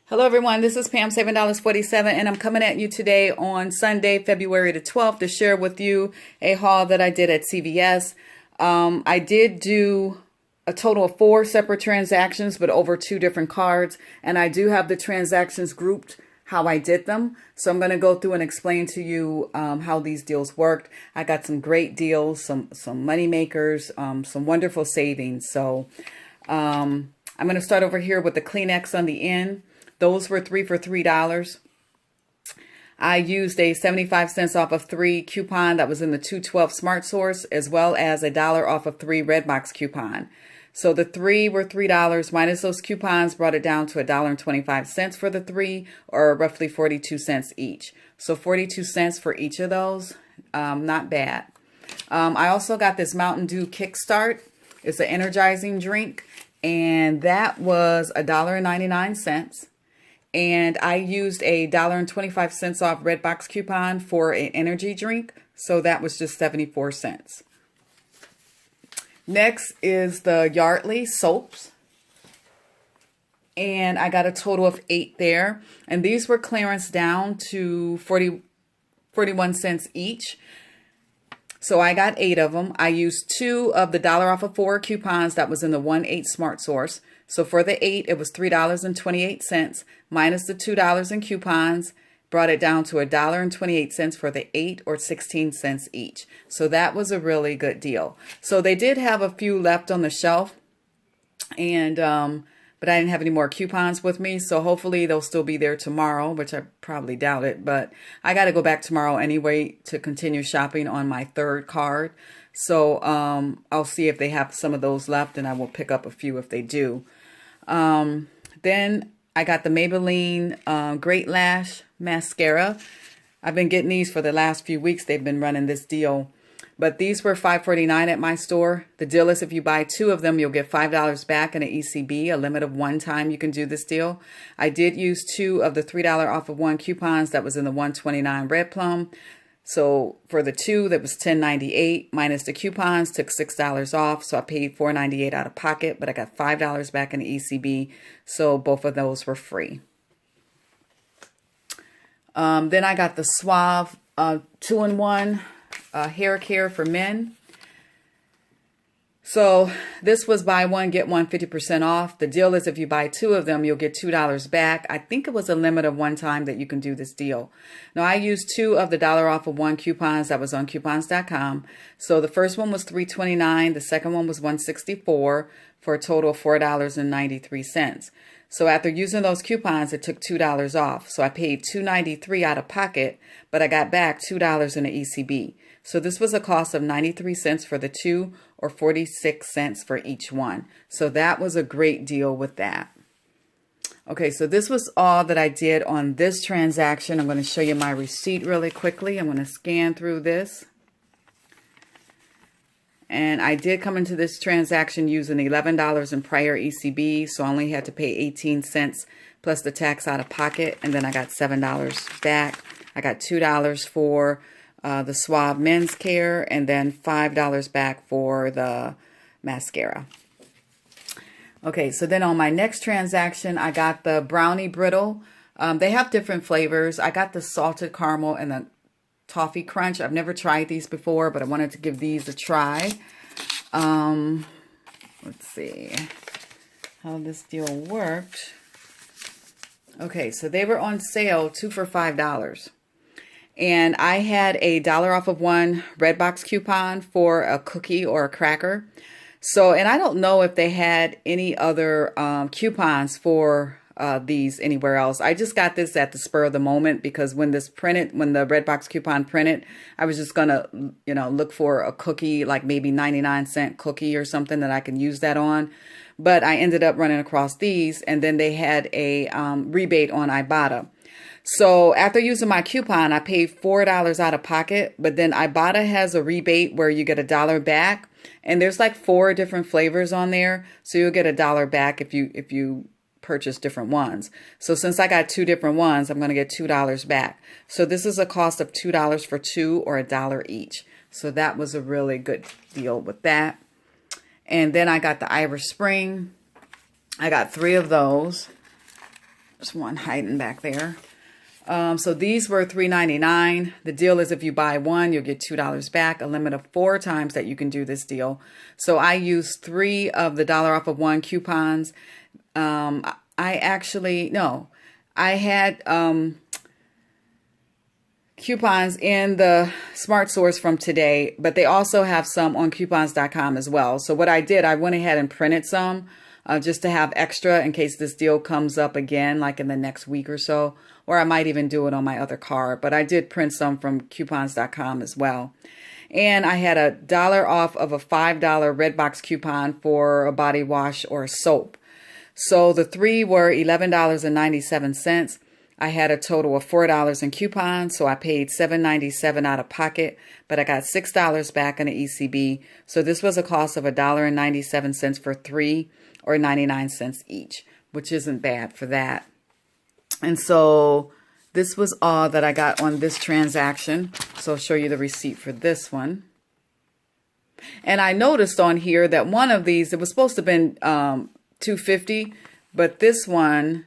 Hello everyone, this is Pam, $7.47, and I'm coming at you today on Sunday, February the 12th to share with you a haul that I did at CVS. I did do a total of 4 separate transactions, but over 2 different cards, and I do have the transactions grouped how I did them. So I'm going to go through and explain to you how these deals worked. I got some great deals, some money makers, some wonderful savings. So I'm going to start over here with the Kleenex on the end. Those were 3 for $3. I used a 75 cents off of 3 coupon that was in the 212 Smart Source, as well as $1 off of 3 Redbox coupon. So the 3 were $3 minus those coupons brought it down to $1.25 for the 3, or roughly 42 cents each. So 42 cents for each of those, not bad. I also got this Mountain Dew Kickstart. It's an energizing drink, and that was $1.99. And I used a $1.25 off Redbox coupon for an energy drink. So that was just 74 cents. Next is the Yardley soaps. And I got a total of 8 there. And these were clearance down to 41 cents each. So I got 8 of them. I used 2 of the $1 off of 4 coupons that was in the 1/8 Smart Source. So for the 8, it was $3.28 minus the $2 in coupons, brought it down to $1.28 for the 8, or 16 cents each. So that was a really good deal. So they did have a few left on the shelf, and but I didn't have any more coupons with me. So hopefully they'll still be there tomorrow, which I probably doubt it. But I got to go back tomorrow anyway to continue shopping on my 3rd card. So I'll see if they have some of those left, and I will pick up a few if they do. Then I got the Maybelline Great Lash Mascara. I've been getting these for the last few weeks. They've been running this deal. But these were $5.49 at my store. The deal is if you buy 2 of them, you'll get $5 back in an ECB, a limit of 1 time you can do this deal. I did use 2 of the $3 off of 1 coupons that was in the 129 Red Plum. So for the 2, that was $10.98 minus the coupons, took $6 off. So I paid $4.98 out of pocket, but I got $5 back in the ECB. So both of those were free. Then I got the Suave 2-in-1 hair care for men. So this was buy 1, get 1 50% off. The deal is if you buy 2 of them, you'll get $2 back. I think it was a limit of 1 time that you can do this deal. Now I used 2 of the $1 off of 1 coupons that was on coupons.com. So the first one was $3.29. The second one was $1.64 for a total of $4.93. So after using those coupons, it took $2 off. So I paid $2.93 out of pocket, but I got back $2 in the ECB. So this was a cost of 93 cents for the 2, or 46 cents for each one. So that was a great deal with that. Okay, so this was all that I did on this transaction. I'm going to show you my receipt really quickly. I'm going to scan through this. And I did come into this transaction using $11 in prior ECB, so I only had to pay 18 cents plus the tax out of pocket, and then I got $7 back. I got $2 for the Suave Men's Care, and then $5 back for the mascara. Okay, so then on my next transaction, I got the Brownie Brittle. They have different flavors. I got the Salted Caramel and the Toffee Crunch. I've never tried these before, but I wanted to give these a try. Let's see how this deal worked. Okay, so they were on sale, 2 for $5. And I had a $1 off of 1 Redbox coupon for a cookie or a cracker. So, and I don't know if they had any other coupons for these anywhere else. I just got this at the spur of the moment because when this printed, when the Redbox coupon printed, I was just gonna, look for a cookie, like maybe 99-cent cookie or something that I can use that on. But I ended up running across these, and then they had a rebate on Ibotta. So after using my coupon, I paid $4 out of pocket, but then Ibotta has a rebate where you get $1 back, and there's like 4 different flavors on there, so you'll get $1 back if you purchase different ones. So since I got 2 different ones, I'm going to get $2 back. So this is a cost of $2 for 2, or $1 each. So that was a really good deal with that. And then I got the Irish Spring. I got 3 of those. There's one hiding back there. So these were $3.99. The deal is if you buy one, you'll get $2 back, a limit of 4 times that you can do this deal. So I used 3 of the dollar off of one coupons. I had coupons in the Smart Source from today, but they also have some on coupons.com as well. So what I did, I went ahead and printed some just to have extra in case this deal comes up again, like in the next week or so, or I might even do it on my other card. But I did print some from coupons.com as well. And I had $1 off of a $5 Redbox coupon for a body wash or a soap. So the 3 were $11.97. I had a total of $4 in coupons, so I paid $7.97 out of pocket, but I got $6 back in the ECB. So this was a cost of $1.97 for 3 or 99 cents each, which isn't bad for that. And so this was all that I got on this transaction. So I'll show you the receipt for this one. And I noticed on here that one of these, it was supposed to have been $2.50, but this one,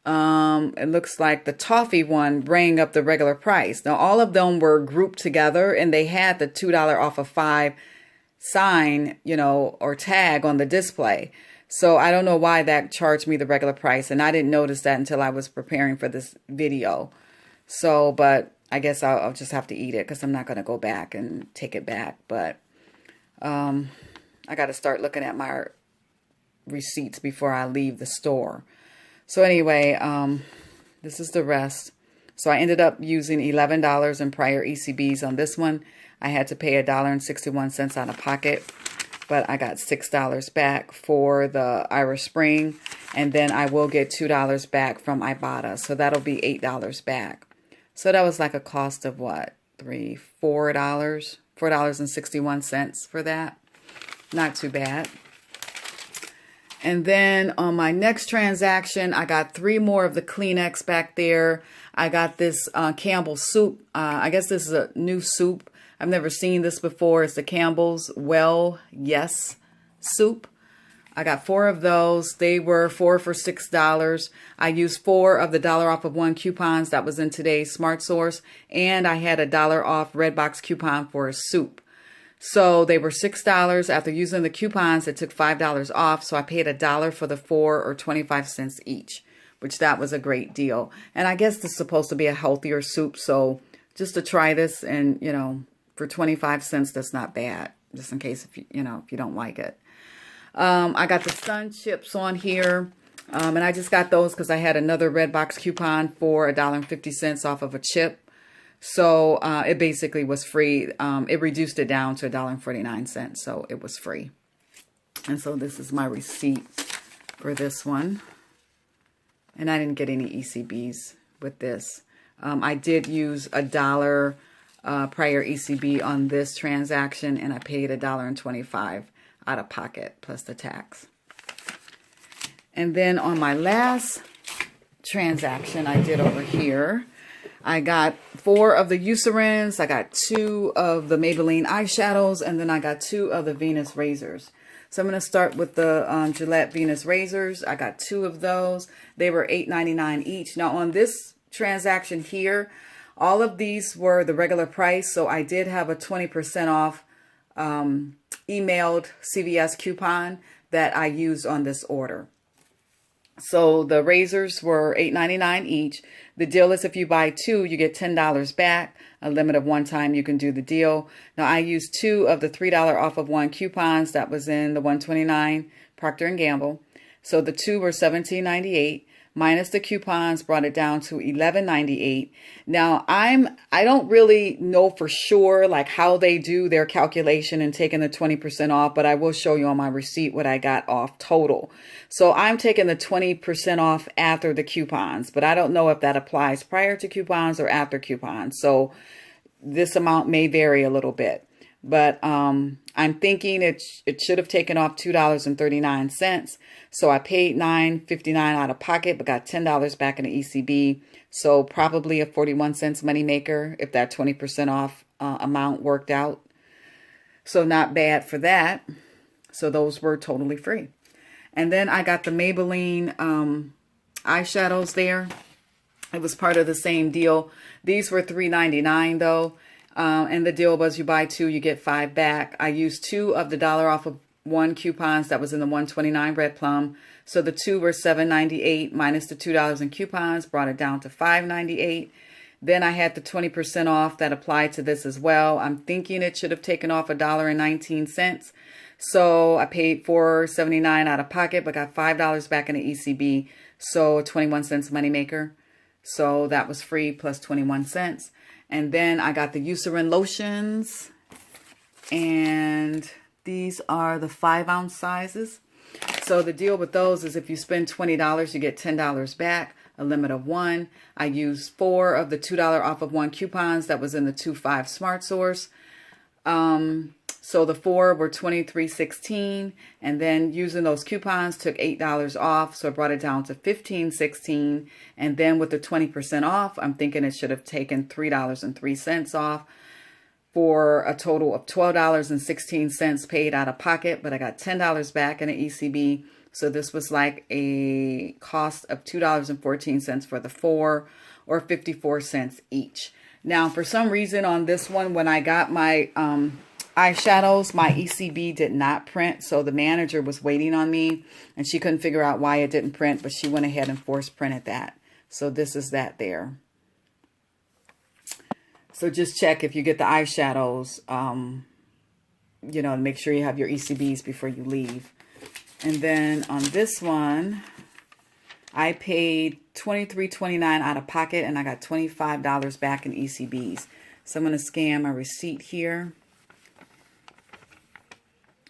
it looks like the toffee one rang up the regular price. Now all of them were grouped together and they had the $2 off of 5 sign, you know, or tag on the display. So I don't know why that charged me the regular price, and I didn't notice that until I was preparing for this video. So, but I guess I'll just have to eat it because I'm not going to go back and take it back. But I got to start looking at my receipts before I leave the store. So anyway, this is the rest. So I ended up using $11 in prior ECBs on this one. I had to pay $1.61 out of pocket, but I got $6 back for the Irish Spring, and then I will get $2 back from Ibotta. So that'll be $8 back. So that was like a cost of what? $4.61 for that. Not too bad. And then on my next transaction, I got 3 more of the Kleenex back there. I got this Campbell's soup. I guess this is a new soup. I've never seen this before. It's the Campbell's Well Yes soup. I got 4 of those. They were 4 for $6. I used 4 of the $1 off of one coupons that was in today's Smart Source. And I had a $1 off Redbox coupon for a soup. So they were $6. After using the coupons, it took $5 off. So I paid $1 for the 4 or 25 cents each, which that was a great deal. And I guess this is supposed to be a healthier soup. So just to try this, and, you know, for 25 cents, that's not bad. Just in case, if you don't like it. I got the Sun Chips on here. And I just got those because I had another Redbox coupon for $1.50 off of a chip. So it basically was free. It reduced it down to $1.49, so it was free. And so this is my receipt for this one. And I didn't get any ECBs with this. I did use $1 prior ECB on this transaction, and I paid $1.25 out of pocket plus the tax. And then on my last transaction I did over here, I got 4 of the Eucerins, I got 2 of the Maybelline eyeshadows, and then I got 2 of the Venus razors. So I'm going to start with the Gillette Venus razors. I got 2 of those. They were $8.99 each. Now on this transaction here, all of these were the regular price, so I did have a 20% off emailed CVS coupon that I used on this order. So the razors were $8.99 each. The deal is if you buy 2, you get $10 back. A limit of 1 time you can do the deal. Now I used 2 of the $3 off of one coupons that was in the 129 Procter & Gamble. So the 2 were $17.98. Minus the coupons brought it down to $11.98. Now I don't really know for sure like how they do their calculation and taking the 20% off, but I will show you on my receipt what I got off total. So I'm taking the 20% off after the coupons, but I don't know if that applies prior to coupons or after coupons. So this amount may vary a little bit. But I'm thinking it should have taken off $2.39. So I paid $9.59 out of pocket, but got $10 back in the ECB. So probably a 41 cents moneymaker if that 20% off amount worked out. So not bad for that. So those were totally free. And then I got the Maybelline eyeshadows there. It was part of the same deal. These were $3.99 though. And the deal was you buy 2, you get 5 back. I used 2 of the dollar off of 1 coupons that was in the 129 red plum. So the 2 were $7.98 minus the $2 in coupons, brought it down to $5.98. Then I had the 20% off that applied to this as well. I'm thinking it should have taken off $1.19. So I paid $4.79 out of pocket, but got $5 back in the ECB. So 21 cents moneymaker. So that was free plus 21 cents. And then I got the Eucerin lotions. And these are the 5-ounce sizes. So the deal with those is if you spend $20, you get $10 back, a limit of 1. I used 4 of the $2 off of 1 coupons that was in the 2.5 Smart Source. So the 4 were $23.16, and then using those coupons took $8 off, so I brought it down to $15.16. And then with the 20% off, I'm thinking it should have taken $3.03 off, for a total of $12.16 paid out of pocket, but I got $10 back in the ECB. So this was like a cost of $2.14 for the 4, or 54 cents each. Now, for some reason on this one, when I got my eyeshadows, my ECB did not print. So the manager was waiting on me and she couldn't figure out why it didn't print, but she went ahead and force printed that. So this is that there. So just check if you get the eyeshadows, you know, make sure you have your ECBs before you leave. And then on this one, I paid $23.29 out of pocket and I got $25 back in ECBs. So I'm going to scan my receipt here.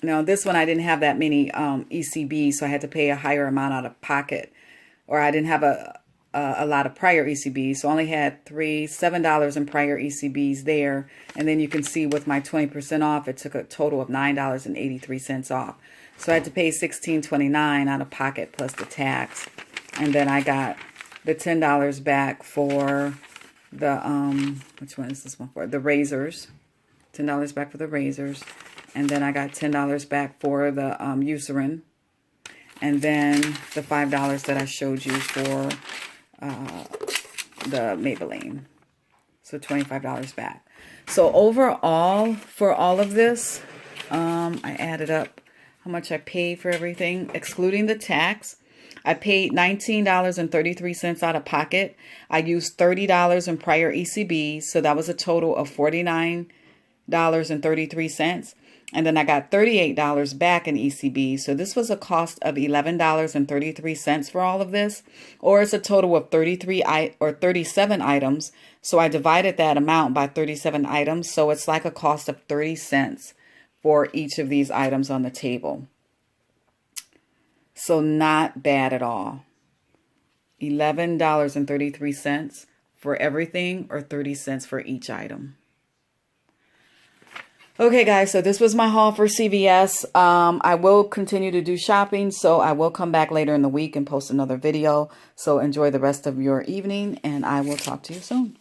Now this one I didn't have that many ECBs, so I had to pay a higher amount out of pocket. Or I didn't have a lot of prior ECBs, so I only had $7 in prior ECBs there. And then you can see with my 20% off, it took a total of $9.83 off. So I had to pay $16.29 out of pocket plus the tax. And then I got the $10 back for the, which one is this one for? The razors. $10 back for the razors. And then I got $10 back for the Eucerin. And then the $5 that I showed you for the Maybelline. So $25 back. So overall, for all of this, I added up how much I paid for everything, excluding the tax. I paid $19.33 out of pocket. I used $30 in prior ECBs, so that was a total of $49.33. And then I got $38 back in ECB. So this was a cost of $11.33 for all of this. Or it's a total of 37 items. So I divided that amount by 37 items. So it's like a cost of 30 cents for each of these items on the table. So not bad at all. $11.33 for everything, or 30 cents for each item. Okay, guys, so this was my haul for CVS. I will continue to do shopping, so I will come back later in the week and post another video. So enjoy the rest of your evening, and I will talk to you soon.